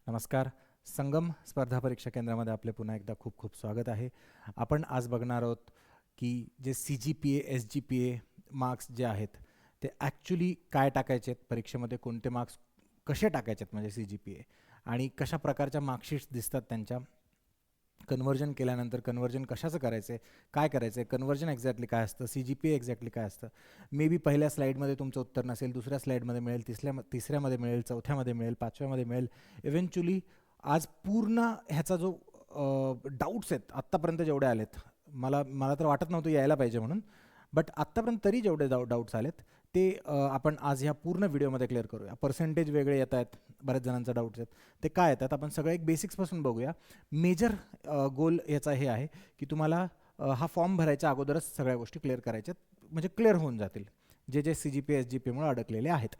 नमस्कार. संगम स्पर्धा परीक्षा केंद्रामध्ये आपले पुन्हा एकदा खूप खूप स्वागत आहे. आपण आज बघणार आहोत की जे CGPA, SGPA मार्क्स जे आहेत ते ॲक्च्युली काय टाकायचे आहेत परीक्षेमध्ये, कोणते मार्क्स कसे टाकायचे आहेत, म्हणजे CGPA आणि कशा प्रकारच्या मार्कशीट्स दिसतात त्यांच्या. कन्व्हर्जन केल्यानंतर कन्व्हर्जन कशाचं करायचं आहे, काय करायचं आहे, कन्व्हर्जन एक्झॅक्टली काय असतं, CGPA एक्झॅक्टली काय असतं. मे बी पहिल्या स्लाईडमध्ये तुमचं उत्तर नसेल, दुसऱ्या स्लाईडमध्ये मिळेल, तिसऱ्यामध्ये मिळेल, चौथ्यामध्ये मिळेल, पाचव्यामध्ये मिळेल. इव्हेंच्युअली आज पूर्ण ह्याचा जो डाऊट्स आहेत आत्तापर्यंत जेवढे आलेत, मला मला तर वाटत नव्हतं यायला पाहिजे म्हणून, बट आत्तापर्यंत तरी जेवढे डाऊट्स आलेत ते आपण आज ह्या पूर्ण व्हिडिओमध्ये क्लिअर करूया. पर्सेंटेज वेगळे येत आहेत, बऱ्याच जणांचा डाऊट्स आहेत, ते काय येतात आपण सगळं एक बेसिक्सपासून बघूया. मेजर गोल याचा हे आहे की तुम्हाला हा फॉर्म भरायच्या अगोदरच सगळ्या गोष्टी क्लिअर करायच्यात, म्हणजे क्लिअर होऊन जातील जे जे CGPA SGPAमुळे अडकलेले आहेत.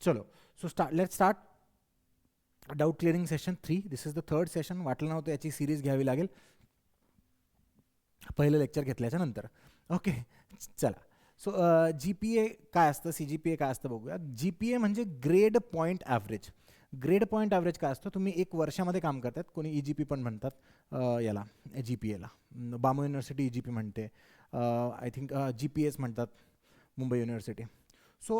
चलो, so let start doubt clearing session 3. This is the third session. वाटलं नव्हतं याची सिरीज घ्यावी लागेल पहिलं लेक्चर घेतल्याच्या नंतर. ओके, चला. सो GPA काय असतं, CGPA काय असतं बघूया. GPA म्हणजे grade point average. Grade point average काय असतं, तुम्ही एक वर्षामध्ये काम करतात, कोणी EGP पण म्हणतात याला, GPAला. बामू युनिव्हर्सिटी EGP म्हणते, आय थिंक GPS म्हणतात मुंबई युनिव्हर्सिटी. सो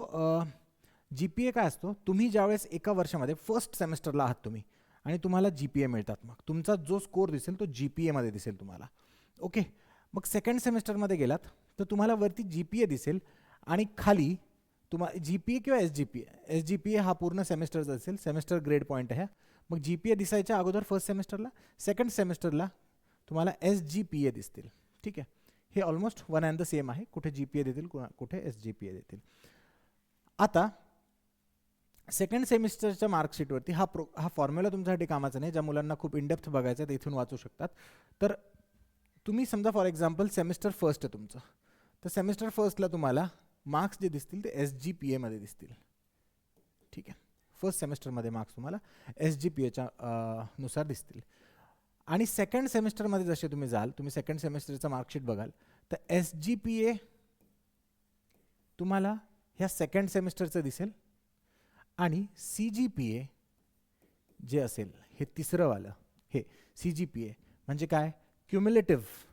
GPA काय असतो, तुम्ही ज्यावेळेस एका वर्षामध्ये फर्स्ट सेमेस्टरला आहात तुम्ही आणि तुम्हाला GPA मिळतात, मग तुमचा जो स्कोर दिसेल तो GPAमध्ये दिसेल तुम्हाला. ओके, मग सेकंड सेमेस्टरमध्ये गेलात तर तुम्हाला वरती GPA दिसेल आणि खाली तुम्हाला GPA किंवा SGPA हा पूर्ण सेमेस्टरचा असेल, सेमेस्टर ग्रेड पॉईंट आहे. मग GPA दिसायच्या अगोदर फर्स्ट सेमेस्टरला, सेकंड सेमेस्टरला तुम्हाला SGPA दिसतील. ठीक आहे, हे almost one and the same आहे, कुठे GPA देतील कुठे SGPA देतील. आता सेकंड सेमिस्टरच्या मार्कशीटवरती हा फॉर्म्युला तुमच्यासाठी कामाचा नाही, ज्या मुलांना खूप इनडेप्थ बघायचं आहे ते इथून वाचू शकतात. तर तुम्ही समजा फॉर एक्झाम्पल सेमिस्टर फर्स्ट आहे तुमचं, तर सेमिस्टर फर्स्टला तुम्हाला मार्क्स जे दिसतील ते SGPAमध्ये दिसतील. ठीक आहे, फर्स्ट सेमिस्टरमध्ये मार्क्स तुम्हाला SGPAच्या नुसार दिसतील. आणि सेकंड सेमिस्टरमध्ये जसे तुम्ही जाल, तुम्ही सेकंड सेमिस्टरचं मार्कशीट बघाल तर SGPA तुम्हाला ह्या सेकंड सेमिस्टरचं दिसेल आणि CGPA जे असेल हे तिसरंवालं, हे CGPA म्हणजे काय, cumulative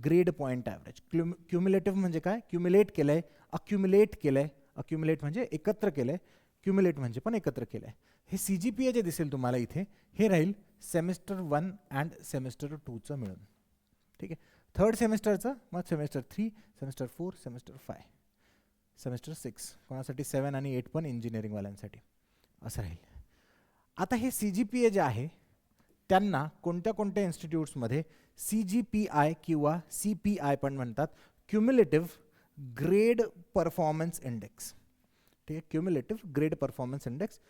grade point average. Cumulative म्हणजे काय, क्युम्युलेट केलं आहे, अक्युम्युलेट केलं आहे. अक्युम्युलेट म्हणजे एकत्र केलं आहे, क्युम्युलेट म्हणजे पण एकत्र केलं आहे. हे CGPA जे दिसेल तुम्हाला इथे, हे राहील सेमिस्टर 1 अँड सेमिस्टर 2चं मिळून. ठीक आहे, थर्ड सेमिस्टरचं, मग सेमिस्टर 3, सेमिस्टर 4, सेमिस्टर 5, सेमिस्टर 6, कोणासाठी 7 आणि 8 पण इंजिनिअरिंगवाल्यांसाठी असं राहील. आता हे CGPA जे आहे त्यांना कोणत्या कोणत्या इन्स्टिट्यूट्समध्ये CGPI किंवा CPI पण म्हणतात, क्युम्युलेटिव्ह ग्रेड परफॉर्मन्स इंडेक्स. ठीक आहे, क्युम्युलेटिव्ह ग्रेड परफॉर्मन्स इंडेक्स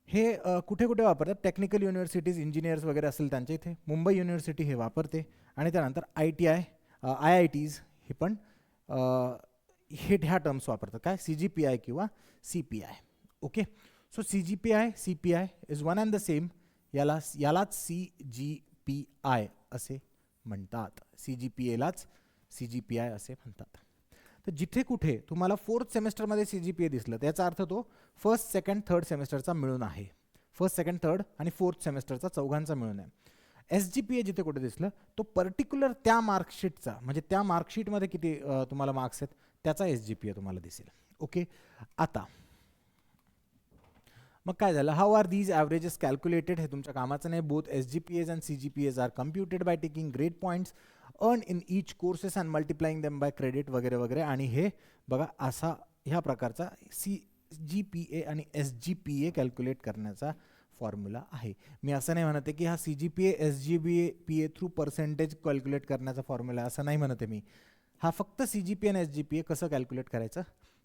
हे कुठे कुठे वापरतात, टेक्निकल युनिव्हर्सिटीज, इंजिनियर्स वगैरे असेल त्यांच्या इथे, मुंबई युनिव्हर्सिटी हे वापरते, आणि त्यानंतर ITI, IITs हे पण हे ह्या टर्म्स वापरतात, काय, CGPI किंवा CPI. Okay, so CGPI CPI is one and the same. यालाच CGPI असे म्हणतात, CGPAलाच CGPI असे म्हणतात. तर जिथे कुठे तुम्हाला फोर्थ सेमेस्टरमध्ये CGPA दिसलं त्याचा अर्थ तो फर्स्ट सेकंड थर्ड सेमेस्टरचा मिळून आहे, फर्स्ट सेकंड थर्ड आणि फोर्थ सेमेस्टरचा चौघांचा मिळून आहे. SGPA जिथे कुठे दिसलं तो पर्टिक्युलर त्या मार्कशीटचा, म्हणजे त्या मार्कशीटमध्ये किती तुम्हाला मार्क्स आहेत त्याचा SGPA तुम्हाला दिसेल. ओके, आता मग काय झालं, how are these averages calculated, हे तुमच्या कामाचं नाही. Both SGPAs and CGPAs are computed by taking grade points earn in each courses and multiplying them by credit वगैरे वगैरे. आणि हे बघा असा ह्या प्रकारचा CGPA आणि SGPA कॅल्क्युलेट करण्याचा फॉर्म्युला आहे. मी असं नाही म्हणते की हा CGPA SGPA through percentage calculate करण्याचा फॉर्म्युला आहे, असं नाही म्हणते मी. हा फक्त CGPA आणि SGPA कसं कॅल्क्युलेट करायचं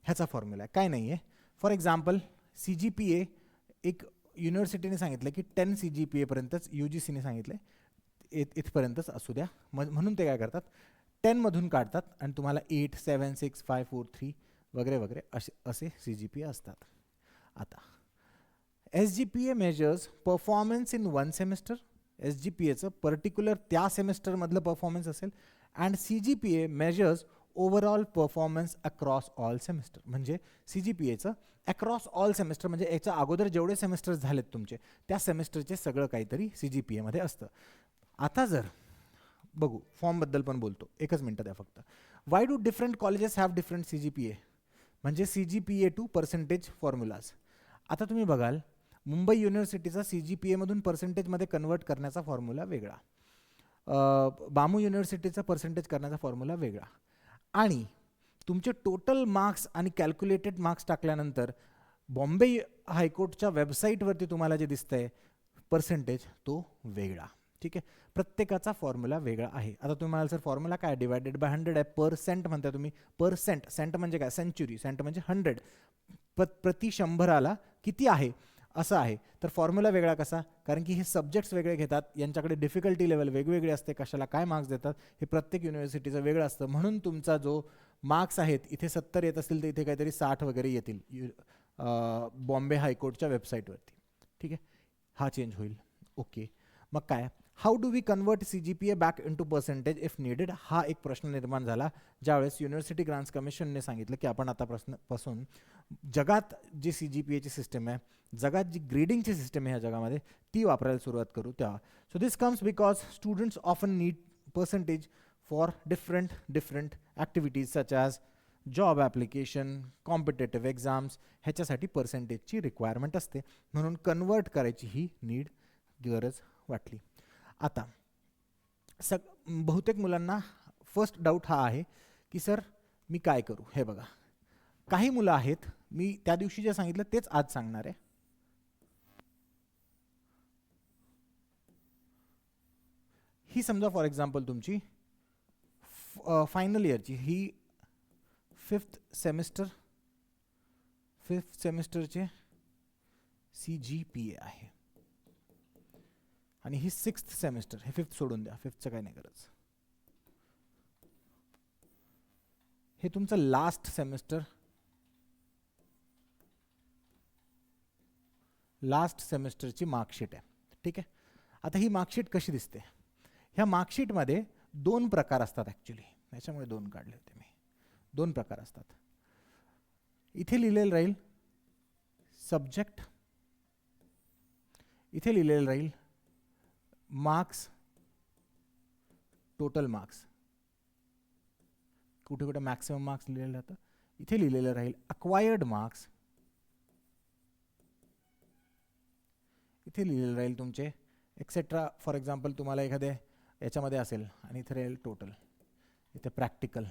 ह्याचा फॉर्म्युला आहे, काय नाही आहे. फॉर एक्झाम्पल CGPA एक युनिव्हर्सिटीने सांगितलं की 10 CGPA पर्यंतच, UGCने सांगितलं इथपर्यंतच असू द्या, म्हणून ते काय करतात 10 मधून काढतात आणि तुम्हाला 8, 7, 6, 5, 4, 3 वगैरे वगैरे असे CGPA असतात. आता SGPA measures performance in one semester, SGPAचं पर्टिक्युलर त्या सेमिस्टरमधलं परफॉर्मन्स असेल, and CGPA measures overall performance across all semester. म्हणजे CGPAचं अक्रॉस ऑल सेमिस्टर म्हणजे याच्या अगोदर जेवढे सेमिस्टर झालेत तुमचे त्या सेमिस्टरचे सगळं काहीतरी CGPA मध्ये असतं. आता जर बघू फॉर्मबद्दल पण बोलतो, एकच मिनटं द्या फक्त. Why do different colleges have different CGPA? म्हणजे CGPA टू पर्सेंटेज फॉर्म्युलाज. आता तुम्ही बघाल मुंबई युनिव्हर्सिटीचा CGPA मधून पर्सेंटेजमध्ये कन्वर्ट करण्याचा फॉर्म्युला वेगळा, बामू युनिव्हर्सिटीचा पर्सेंटेज करण्याचा फॉर्म्युला वेगळा, आणि तुमचे टोटल मार्क्स आणि कॅल्क्युलेटेड मार्क्स टाकल्यानंतर बॉम्बे हायकोर्टच्या वेबसाईटवरती तुम्हाला जे दिसतंय पर्सेंटेज तो वेगळा. ठीक आहे, प्रत्येकाचा फॉर्म्युला वेगळा आहे. आता तुम्ही म्हणाल सर फॉर्म्युला काय, डिवायडेड बाय 100 आहे, पर्सेंट म्हणता तुम्ही. पर्सेंट, सेंट म्हणजे काय, सेंचुरी, सेंट म्हणजे 100, प्रति 100ला किती आहे असं आहे. तर फॉर्म्युला वेगळा कसा, कारण की हे सब्जेक्ट्स वेगळे घेतात, यांच्याकडे डिफिकल्टी लेवल वेगवेगळे असते, कशाला काय मार्क्स देतात हे प्रत्येक युनिव्हर्सिटीचं वेगळं असतं. म्हणून तुमचा जो मार्क्स आहेत इथे 70 येत असतील तर इथे काहीतरी 60 वगैरे येतील बॉम्बे हायकोर्टच्या वेबसाईटवरती. ठीक आहे, हा चेंज होईल. ओके, मग काय, how do we convert CGPA back into percentage if needed? हा एक प्रश्न निर्माण झाला ज्यावेळेस युनिव्हर्सिटी ग्रांट्स कमिशनने सांगितलं की आपण आतापासून जगात जी CGPAची सिस्टम आहे, जगात जी ग्रेडिंगची सिस्टम आहे ह्या जगामध्ये, ती वापरायला सुरुवात करू तेव्हा. So this comes because students often need percentage for different activities such as job application, competitive exams, ह्याच्यासाठी पर्सेंटेजची रिक्वायरमेंट असते, म्हणून कन्वर्ट करायची ही गरज वाटली. आता बहुतेक मुलांना फर्स्ट डाऊट हा आहे की सर मी काय करू. हे बघा, काही मुलं आहेत, मी त्या दिवशी जे सांगितलं तेच आज सांगणार आहे. ही समजा फॉर एक्झाम्पल तुमची फायनल इयरची ही फिफ्थ सेमिस्टरचे CGPA आहे, आणि ही 6th सेमिस्टर, हे 5th सोडून द्या, 5thचं काही नाही गरज. हे तुमचं लास्ट सेमिस्टरची मार्कशीट आहे. ठीक आहे, आता ही मार्कशीट कशी दिसते, ह्या मार्कशीटमध्ये 2 प्रकार असतात ॲक्च्युली, याच्यामुळे 2 काढले होते मी. 2 प्रकार असतात. इथे लिहिलेलं राहील सब्जेक्ट, इथे लिहिलेलं राहील मार्क्स, टोटल मार्क्स, कुठे कुठे मॅक्सिमम मार्क्स लिहिलेलं राहतं. इथे लिहिलेलं राहील अक्वायर्ड मार्क्स, इथे लिहिलेलं राहील तुमचे एक्सेट्रा. फॉर एक्झाम्पल तुम्हाला एखाद्या याच्यामध्ये असेल आणि इथे राहील टोटल, इथे प्रॅक्टिकल.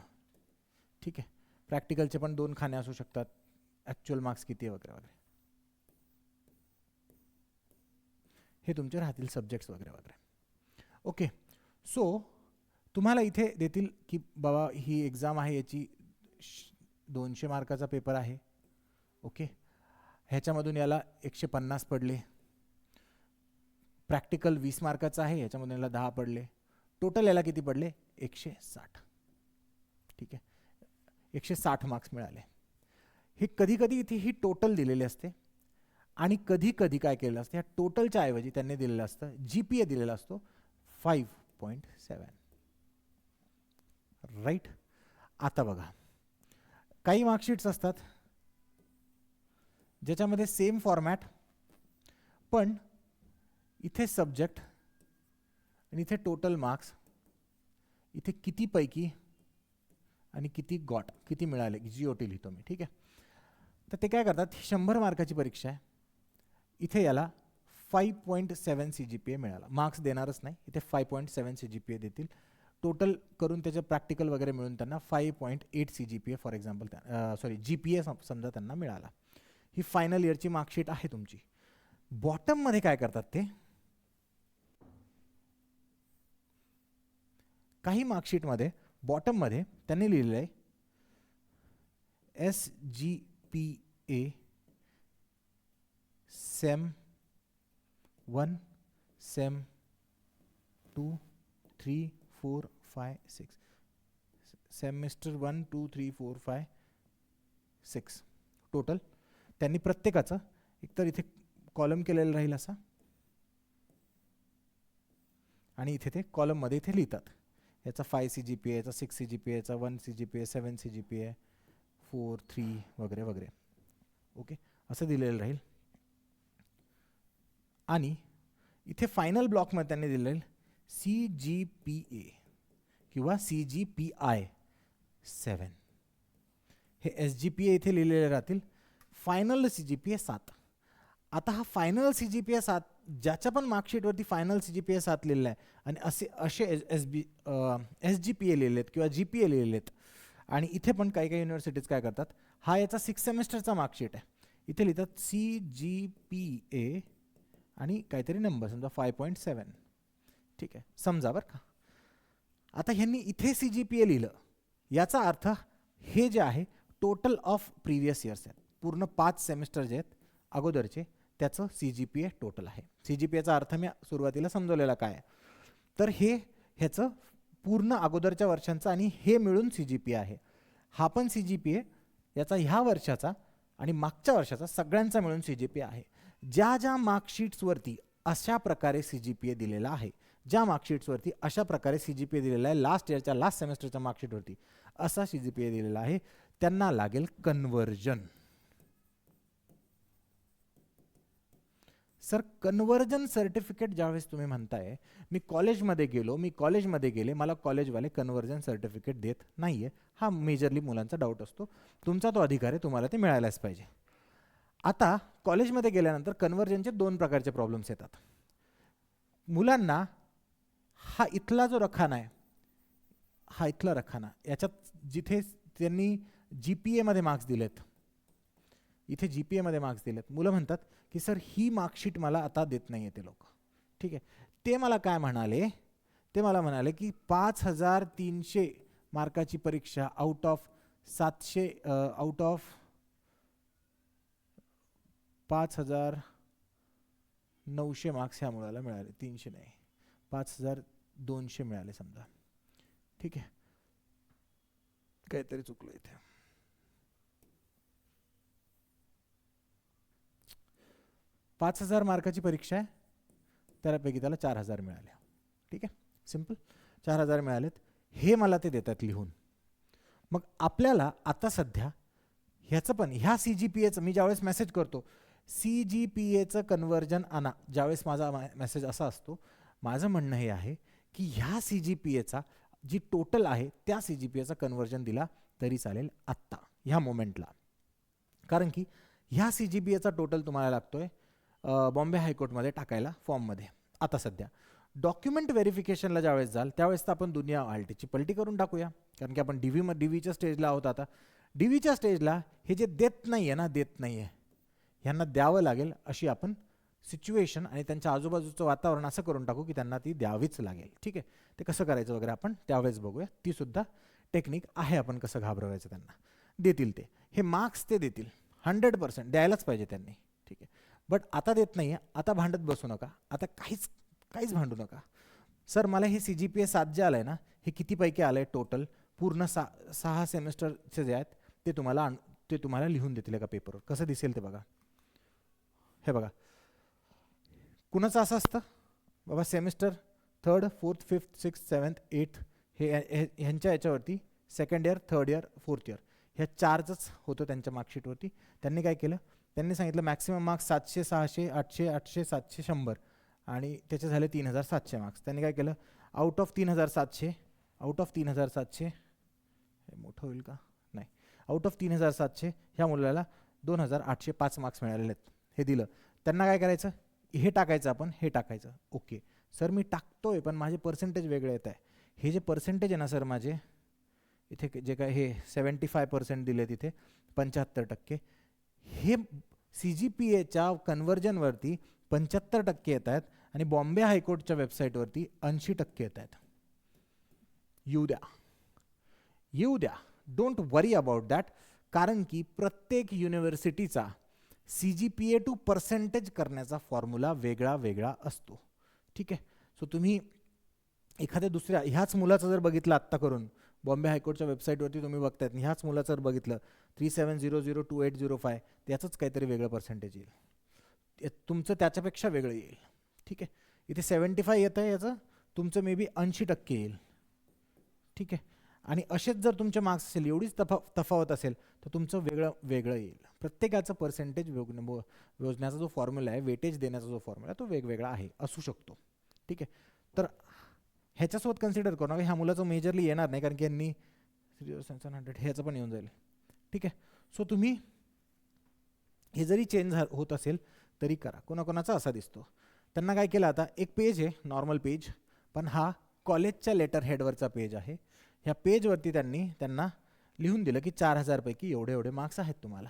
ठीक आहे, प्रॅक्टिकलचे पण 2 खाने असू शकतात, ॲक्च्युअल मार्क्स किती आहे वगैरे वगैरे, हे तुमचे राहतील सब्जेक्ट्स वगैरे वगैरे. ओके, सो तुम्हाला इथे देतील की बाबा ही एक्झाम आहे, याची 200 मार्काचा पेपर आहे. ओके, ह्याच्यामधून याला 150 पडले, प्रॅक्टिकल 20 मार्काचा आहे, ह्याच्यामधून याला 10 पडले, टोटल याला किती पडले 160. ठीक आहे, 160 मार्क्स मिळाले. हे कधी कधी इथे ही टोटल दिलेली असते, आणि कधी कधी काय केलेलं असतं, ह्या टोटलच्या ऐवजी त्यांनी दिलेलं असतं GPA दिलेला असतो 5.7. राईट. आता बघा, काही मार्कशीट्स असतात ज्याच्यामध्ये सेम फॉर्मॅट, पण इथे सब्जेक्ट आणि इथे टोटल मार्क्स, इथे किती पैकी आणि किती किती मिळाले, GOT लिहितो मी. ठीक आहे, तर ते काय करतात, 100 मार्काची परीक्षा आहे, इथे याला 5.7 CGPA मिळाला. मार्क्स देणारच नाही, इथे 5.7 CGPA देतील. टोटल करून त्याचं प्रॅक्टिकल वगैरे मिळून त्यांना 5.8 CGPA फॉर एक्झाम्पल GPA समजा त्यांना मिळाला. ही फायनल इयरची मार्कशीट आहे तुमची. बॉटममध्ये काय करतात ते, काही मार्कशीटमध्ये बॉटममध्ये त्यांनी लिहिलेलं आहे SGPA SEM 1 SEM 2 3 4 5 6 semester 1 2 3 4 5 6 total. त्यांनी प्रत्येकाचं एकतर इथे कॉलम केलेलं राहील असा, आणि इथे ते कॉलममध्ये इथे लिहितात याचा 5 CGPA, याचा 6 CGPA, याचा 1 CGPA, 7 CGPA, 4, 3 वगैरे वगैरे. ओके, असं दिलेलं राहील. आणि इथे फायनल ब्लॉकमध्ये त्यांनी दिलेलं CGPA किंवा CGPI 7. हे SGPA इथे लिहिलेले राहतील. Final CGPA 7. आता हा फायनल CGPA 7 ज्याच्या पण मार्कशीटवरती फायनल CGPA 7 लिहिलेला आहे आणि असे SGPA लिहिलेत किंवा GPA लिहिलेत. आणि इथे पण काही काही युनिव्हर्सिटीज काय करतात, हा याचा 6 सेमिस्टरचा मार्कशीट आहे, इथे लिहितात CGPA आणि काहीतरी नंबर, समजा 5.7. ठीक आहे, समजा बरं का. आता ह्यांनी इथे CGPA लिहिलं, याचा अर्थ हे जे आहे टोटल ऑफ प्रिव्हियस इयर्स आहेत, पूर्ण 5 सेमिस्टर जे आहेत अगोदरचे, त्याचं CGPA टोटल आहे. CGPAचा अर्थ मी सुरुवातीला समजवलेला काय आहे, तर हे ह्याचं पूर्ण अगोदरच्या वर्षांचा आणि हे मिळून CGPA आहे. हा पण CGPA याचा ह्या वर्षाचा आणि मागच्या वर्षाचा सगळ्यांचा मिळून CGPA आहे. ज्या ज्या मार्कशीट्सवरती अशा प्रकारे CGPA दिलेला आहे, ज्या मार्कशीट्सवरती अशा प्रकारे CGPA दिलेला आहे, लास्ट इयरच्या लास्ट सेमेस्टरच्या मार्कशीटवरती असा CGPA दिलेला आहे, त्यांना लागेल कन्वर्जन. सर कन्वर्जन सर्टिफिकेट ज्यावेळेस तुम्ही म्हणताय, मी कॉलेजमध्ये गेले, मला कॉलेजवाले कन्वर्जन सर्टिफिकेट देत नाहीये, हा मेजरली मुलांचा डाऊट असतो. तुमचा तो अधिकार आहे, तुम्हाला ते मिळायलाच पाहिजे. आता कॉलेजमध्ये गेल्यानंतर कन्वर्जनचे 2 प्रकारचे प्रॉब्लेम्स येतात. मुलांना हा इथला जो रखाना आहे, हा इथला रखाना, याच्यात जिथे त्यांनी GPA मध्ये मार्क्स दिलेत, इथे GPA मध्ये मार्क्स दिलेत, मुलं म्हणतात की सर ही मार्कशीट मला आता देत नाहीये ते लोक. ठीक आहे, ते मला काय म्हणाले, ते मला म्हणाले की 5300 मार्काची परीक्षा आउट ऑफ 5900 मार्क्स ह्या मुलाला मिळाले, 300 नाही, 5200 मिळाले समजा. ठीक आहे, काहीतरी चुकलं इथे. 5000 मार्काची परीक्षा आहे, त्यापैकी त्याला 4000 मिळाले. ठीक आहे, सिंपल, 4000 मिळालेत, हे मला ते देतात लिहून. मग आपल्याला आता सध्या ह्याचं पण, ह्या CGPAचं मी ज्यावेळेस मेसेज करतो, CGPAचं कन्वर्जन आणा, ज्यावेळेस माझा मेसेज असा असतो, माझं म्हणणं हे आहे की ह्या CGPAचा जी टोटल आहे त्या CGPAचा कन्वर्जन दिला तरी चालेल आत्ता ह्या मोमेंटला. कारण की ह्या CGPAचा टोटल तुम्हाला लागतोय बॉम्बे हायकोर्टमध्ये टाकायला फॉर्ममध्ये. आता सध्या डॉक्युमेंट व्हेरिफिकेशनला ज्यावेळेस जाल त्यावेळेस तर आपण दुनिया आलटीची पलटी करून टाकूया, कारण की आपण DVच्या स्टेजला आहोत. आता DVच्या स्टेजला हे जे देत नाही आहे ह्यांना द्यावं लागेल, अशी आपण सिच्युएशन आणि त्यांच्या आजूबाजूचं वातावरण असं करून टाकू की त्यांना ती द्यावीच लागेल. ठीक आहे, ते कसं करायचं वगैरे आपण त्यावेळेस बघूया, ती सुद्धा टेक्निक आहे, आपण कसं घाबरवायचं त्यांना. देतील ते, हे मार्क्स ते देतील 100% द्यायलाच पाहिजे त्यांनी. ठीक आहे, बट आता देत नाही आहे, आता भांडत बसू नका, आता काहीच भांडू नका. सर मला हे CGPA 7 जे आलं आहे ना, हे कितीपैकी आलं आहे टोटल, पूर्ण 6 सेमिस्टरचे जे आहेत ते तुम्हाला लिहून देतील एका पेपरवर. कसं दिसेल ते बघा. हे बघा, कुणाचं असं असतं बाबा, semester 3rd 4th 5th 6th 7th 8th हे ह्यांच्या याच्यावरती 2nd year 3rd year 4th year ह्या 4च होतं त्यांच्या मार्कशीटवरती. त्यांनी काय केलं, त्यांनी सांगितलं मॅक्सिमम मार्क्स 700 600 800 800 700 100 आणि त्याचे झाले 3700 मार्क्स. त्यांनी काय केलं, आउट ऑफ 3700 हे मोठं होईल का नाही, आउट ऑफ 3700 ह्या मुलाला 2805 मार्क्स मिळालेले आहेत, हे दिलं. त्यांना काय करायचं, हे टाकायचं, आपण हे टाकायचं. ओके सर मी टाकतोय पण माझे पर्सेंटेज वेगळे येत आहे. हे जे पर्सेंटेज आहे ना सर माझे, इथे जे काय हे 75% दिले, तिथे 75%, हे CGPAच्या कन्वर्जनवरती 75% येत आहेत आणि बॉम्बे हायकोर्टच्या वेबसाईटवरती 80% येत आहेत. येऊ द्या, डोंट वरी अबाउट दॅट, कारण की प्रत्येक युनिव्हर्सिटीचा CGPA टू पर्सेंटेज करण्याचा फॉर्म्युला वेगळा असतो. ठीक आहे, सो तुम्ही एखाद्या दुसऱ्या ह्याच मुलाचं जर बघितलं आत्ता करून, बॉम्बे हायकोर्टच्या वेबसाईटवरती तुम्ही बघतायत, ह्याच मुलाचं जर बघितलं 37002805, त्याचंच काहीतरी वेगळं पर्सेंटेज येईल, तुमचं त्याच्यापेक्षा वेगळं येईल. ठीक आहे, इथे 75 येतं आहे, याचं तुमचं मे बी 80% येईल. ठीक आहे. आणि असेच जर तुमचे मार्क्स असेल, एवढीच तफावत असेल, तर तुमचं वेगळं वेगळं येईल. प्रत्येकाचं पर्सेंटेज योजण्याचा जो फॉर्म्युला आहे, वेटेज देण्याचा जो फॉर्म्युला तो वेगवेगळा आहे, असू शकतो. ठीक आहे. तर ह्याच्यासोबत कन्सिडर करू नका, ह्या मुलाचं मेजरली येणार नाही, कारण की यांनी 3,700 ह्याचं पण येऊन जाईल. ठीक आहे. सो तुम्ही हे जरी चेंज होत असेल तरी करा. कोणाकोणाचा असा दिसतो. त्यांना काय केलं, आता एक पेज आहे नॉर्मल पेज, पण हा कॉलेजच्या लेटर हेडवरचा पेज आहे. ह्या पेजवरती त्यांना लिहून दिलं की 4,000 पैकी एवढे एवढे मार्क्स आहेत तुम्हाला.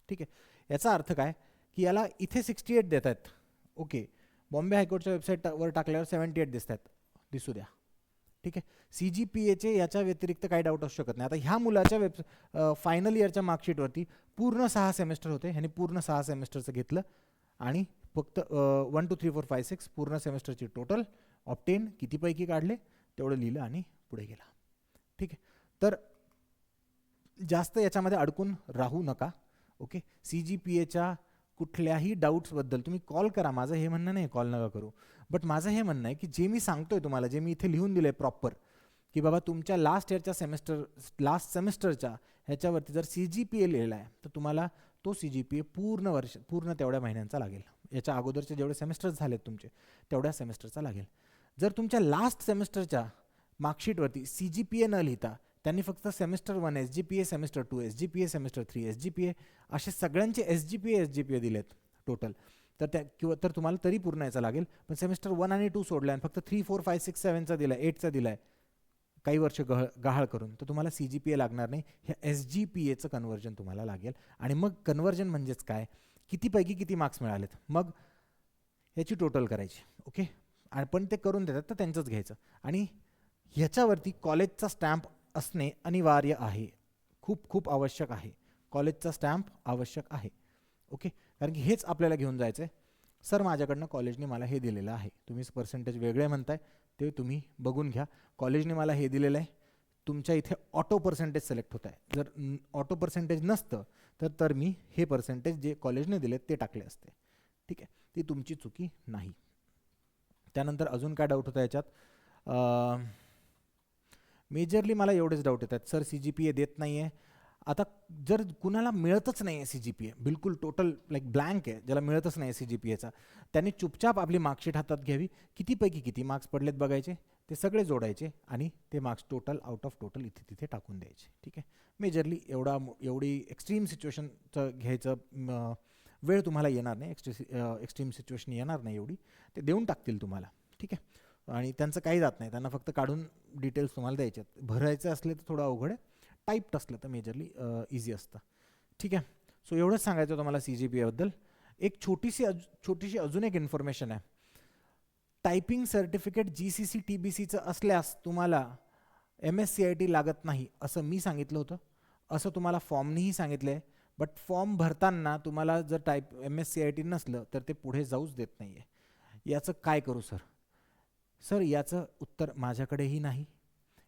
ठीक आहे. याचा अर्थ काय की याला इथे 68 देत आहेत. ओके, बॉम्बे हायकोर्टच्या वेबसाईटवर टाकल्यावर 78 दिसत आहेत, दिसू द्या. ठीक आहे. CGPAचे याच्या व्यतिरिक्त काही डाऊट असू शकत नाही. आता ह्या मुलाच्या फायनल इयरच्या मार्कशीटवरती पूर्ण 6 सेमेस्टर होते, ह्याने पूर्ण 6 सेमेस्टरचं घेतलं आणि फक्त 1 2 3 4 5 6 पूर्ण सेमेस्टरची टोटल ऑप्टेन कितीपैकी काढले तेवढं लिहिलं आणि पुढे गेला. ठीक आहे. तर जास्त याच्यामध्ये अडकून राहू नका. ओके. CGPAच्या कुठल्याही डाऊट्सबद्दल तुम्ही कॉल करा. माझं हे म्हणणं नाही कॉल नका करू, बट माझं हे म्हणणं आहे की जे मी सांगतोय तुम्हाला, जे मी इथे लिहून दिलं आहे प्रॉपर, की बाबा तुमच्या लास्ट लास्ट सेमेस्टरच्या ह्याच्यावरती जर CGPA लिहिला आहे तर तुम्हाला तो CGPA पूर्ण तेवढ्या महिन्यांचा लागेल. याच्या अगोदरचे जेवढे सेमेस्टर्स झालेत तुमचे तेवढ्या सेमेस्टरचा लागेल. जर तुमच्या लास्ट सेमेस्टरच्या मार्कशीटवरती CGPA न लिहिता त्यांनी फक्त semester 1 SGPA, semester 2 SGPA, semester 3 SGPA असे सगळ्यांचे SGPA दिलेत टोटल, तर तुम्हाला तरी पूर्ण याचा लागेल. पण सेमेस्टर 1 आणि 2 सोडला आणि फक्त 3 4 5 6 7चा दिला, 8चा दिलाय काही वर्ष गहाळ करून, तर तुम्हाला CGPA लागणार नाही. हे SGPAचं कन्व्हर्जन तुम्हाला लागेल. आणि मग कन्व्हर्जन म्हणजेच काय, कितीपैकी किती मार्क्स मिळालेत, मग ह्याची टोटल करायची. ओके. आणि पण ते करून देतात तर त्यांचंच घ्यायचं. आणि ह्याच्यावरती कॉलेजचा स्टॅम्प असणे अनिवार्य आहे, खूप खूप आवश्यक आहे. कॉलेजचा स्टॅम्प आवश्यक आहे. ओके. कारण की हेच आपल्याला घेऊन जायचं आहे. सर माझ्याकडनं कॉलेजने मला हे दिलेलं आहे, तुम्ही पर्सेंटेज वेगळे म्हणताय ते तुम्ही बघून घ्या. कॉलेजने मला हे दिलेलं आहे, तुमच्या इथे ऑटो पर्सेंटेज सिलेक्ट होत आहे. जर ऑटो पर्सेंटेज नसतं तर मी हे पर्सेंटेज जे कॉलेजने दिले ते टाकले असते. ठीक आहे. ती तुमची चुकी नाही. त्यानंतर अजून काय डाऊट होता याच्यात, मेजरली मला एवढेच डाऊट येतात. सर CGPA देत नाही आहे. आता जर कुणाला मिळतच नाही आहे CGPA, बिलकुल टोटल लाईक ब्लँक आहे, ज्याला मिळतच नाही आहे CGPAचा, त्यांनी चुपचाप आपली मार्कशीट हातात घ्यावी, कितीपैकी किती मार्क्स पडलेत बघायचे, ते सगळे जोडायचे आणि ते marks total out of total इथे तिथे टाकून द्यायचे. ठीक आहे. मेजरली एवढी एक्स्ट्रीम सिच्युएशनचं घ्यायचं वेळ तुम्हाला येणार नाही, एक्स्ट्रीम सिच्युएशन येणार नाही एवढी, ते देऊन टाकतील तुम्हाला. ठीक आहे. आणि त्यांचं काही जात नाही, त्यांना फक्त काढून डिटेल्स तुम्हाला द्यायचे. भरायचं असले तर थोडं अवघड आहे, टाईप्ड असलं तर मेजरली इझी असतं. ठीक आहे. सो एवढंच सांगायचं होतं मला CGPAबद्दल. एक छोटीशी अजून एक इन्फॉर्मेशन आहे. टायपिंग सर्टिफिकेट GCC TBCचं असल्यास तुम्हाला MSCIT लागत नाही असं मी सांगितलं होतं, असं तुम्हाला फॉर्मनीही सांगितलं आहे. बट फॉर्म भरताना तुम्हाला जर MSCIT नसलं तर ते पुढे जाऊच देत नाही आहे. याचं काय करू सर याचं उत्तर माझ्याकडेही नाही,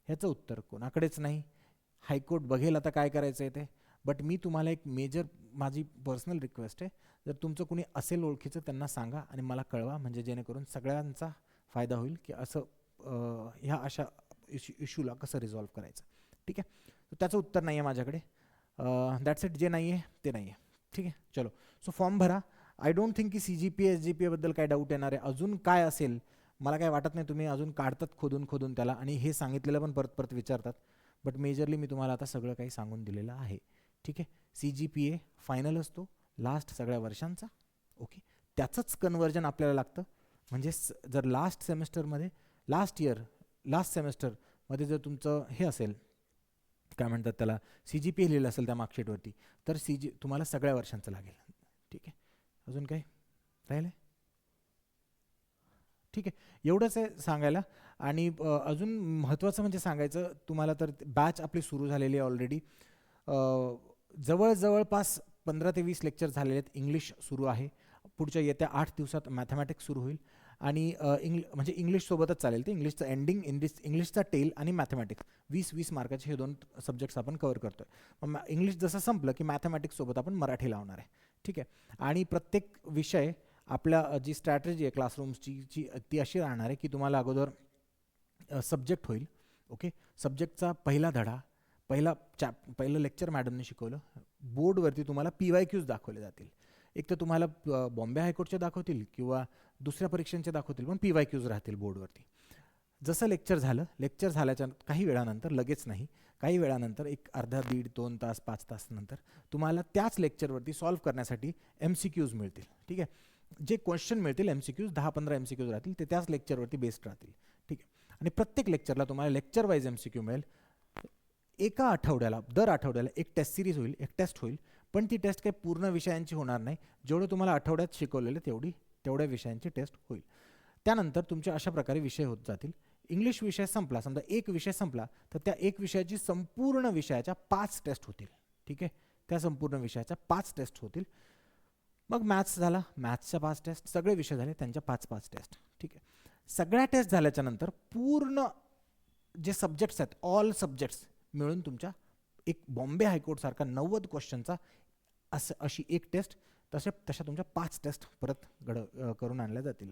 ह्याचं उत्तर कोणाकडेच नाही. हायकोर्ट बघेल आता काय करायचं आहे ते. बट मी तुम्हाला एक माझी पर्सनल रिक्वेस्ट आहे, जर तुमचं कुणी असेल ओळखीचं त्यांना सांगा आणि मला कळवा, म्हणजे जेणेकरून सगळ्यांचा फायदा होईल की असं ह्या अशा इश्यूला कसं रिझॉल्व्ह करायचं. ठीक आहे. त्याचं उत्तर नाही आहे माझ्याकडे. That's it. जे नाही आहे ते नाही आहे. ठीक आहे. चलो, सो फॉर्म भरा. आय डोंट थिंक की CGPA SGPAबद्दल काय डाऊट येणार आहे. अजून काय असेल मला काय वाटत नाही, तुम्ही अजून काढतात खोदून त्याला आणि हे सांगितलेलं पण परत विचारतात. बट मेजरली मी तुम्हाला आता सगळं काही सांगून दिलेलं आहे. ठीक आहे. CGPA फायनल असतो लास्ट सगळ्या वर्षांचा. ओके. त्याचंच कन्व्हर्जन आपल्याला लागतं. म्हणजे जर लास्ट सेमेस्टरमध्ये जर तुमचं हे असेल, काय म्हणतात त्याला, CGPA लिहिलं असेल त्या मार्कशीटवरती, तर तुम्हाला सगळ्या वर्षांचं लागेल. ठीक आहे. अजून काय राहिलं आहे? ठीक आहे. एवढंच आहे सांगायला. आणि अजून महत्त्वाचं म्हणजे सांगायचं तुम्हाला, तर बॅच आपली सुरू झालेली आहे ऑलरेडी. जवळपास 15 ते 20 लेक्चर झालेले आहेत. इंग्लिश सुरू आहे. पुढच्या येत्या 8 दिवसात मॅथमॅटिक्स सुरू होईल. आणि म्हणजे इंग्लिशसोबतच चालेल ते. इंग्लिशचं एंडिंग, इंग्लिशचा टेल आणि मॅथमॅटिक्स 20-20 मार्काचे हे 2 सब्जेक्ट्स आपण कव्हर करतो आहे. मग इंग्लिश जसं संपलं की मॅथमॅटिक्ससोबत आपण मराठी लावणार आहे. ठीक आहे. आणि प्रत्येक विषय आपल्या जी स्ट्रॅटेजी आहे क्लासरूम्सची ती अशी राहणार आहे की तुम्हाला अगोदर सब्जेक्ट होईल. ओके. सब्जेक्टचा पहिला धडा, पहिलं लेक्चर मॅडमने शिकवलं. बोर्डवरती तुम्हाला PYQs दाखवले जातील. एक तर तुम्हाला बॉम्बे हायकोर्टचे दाखवतील किंवा दुसऱ्या परीक्षांचे दाखवतील, पण PYQs राहतील बोर्डवरती. जसं लेक्चर झाल्याच्या काही वेळानंतर, लगेच नाही, काही वेळानंतर, एक अर्धा, दीड, 2 तास, 5 तास नंतर तुम्हाला त्याच लेक्चरवरती सॉल्व्ह करण्यासाठी MCQs मिळतील. ठीक आहे. जे क्वेश्चन मिळतील MCQs 10-15 MCQs राहतील, ते त्याच लेक्चरवरती बेस्ड राहतील. ठीक आहे. आणि प्रत्येक लेक्चरला तुम्हाला लेक्चर वाईज MCQ मिळेल. एका आठवड्याला, दर आठवड्याला एक टेस्ट सिरीज होईल, एक टेस्ट होईल. पण ती टेस्ट काही पूर्ण विषयांची होणार नाही. जेवढं तुम्हाला आठवड्यात शिकवलेलं तेवढ्या विषयांची टेस्ट होईल. त्यानंतर तुमचे अशा प्रकारे विषय होत जातील. इंग्लिश विषय संपला, समजा एक विषय संपला, तर त्या एक विषयाची संपूर्ण विषयाच्या 5 टेस्ट होतील. ठीक आहे. त्या संपूर्ण विषयाच्या 5 टेस्ट होतील. मग मॅथ्स झाला, मॅथ्सच्या 5 टेस्ट, सगळे विषय झाले त्यांच्या 5-5 टेस्ट. ठीक आहे. सगळ्या टेस्ट झाल्याच्या नंतर पूर्ण जे सब्जेक्ट्स आहेत, ऑल सब्जेक्ट्स मिळून तुमच्या एक बॉम्बे हायकोर्टसारखा 90 क्वेश्चनचा अशी एक टेस्ट, तशा तुमच्या 5 टेस्ट परत घडवून आणल्या जातील.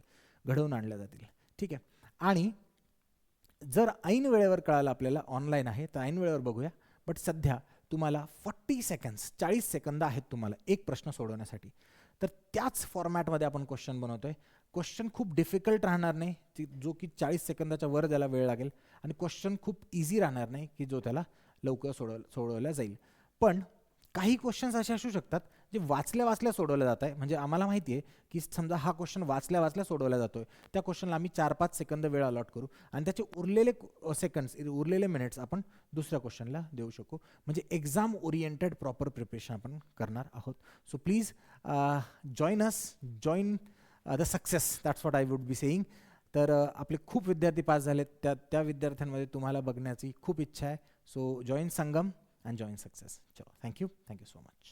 ठीक आहे. आणि जर ऐन वेळेवर कळालं आपल्याला ऑनलाईन आहे तर ऐन वेळेवर बघूया. बट सध्या तुम्हाला 40 सेकंद आहेत तुम्हाला एक प्रश्न सोडवण्यासाठी. तर त्याच फॉर्मॅटमध्ये आपण क्वेश्चन बनवतोय. क्वेश्चन खूप डिफिकल्ट राहणार नाही, जो की 40 सेकंदाच्या वर त्याला वेळ लागेल, आणि क्वेश्चन खूप इझी राहणार नाही की जो त्याला लवकर सोडवला जाईल. पण काही क्वेश्चन्स असे असू शकतात जे वाचल्या सोडवल्या जात आहे. म्हणजे आम्हाला माहिती आहे की समजा हा क्वेश्चन वाचल्या सोडवला जातोय, त्या क्वेश्चनला आम्ही 4-5 सेकंद वेळ अलॉट करू आणि त्याचे उरलेले मिनिट्स आपण दुसऱ्या क्वेश्चनला देऊ शकू. म्हणजे एक्झाम ओरिएंटेड प्रॉपर प्रिपरेशन आपण करणार आहोत. So please join the success, that's what I would be saying. तर आपले खूप विद्यार्थी पास झालेत, त्या विद्यार्थ्यांमध्ये तुम्हाला बघण्याची खूप इच्छा आहे. So join Sangam and join success. Thank you so much.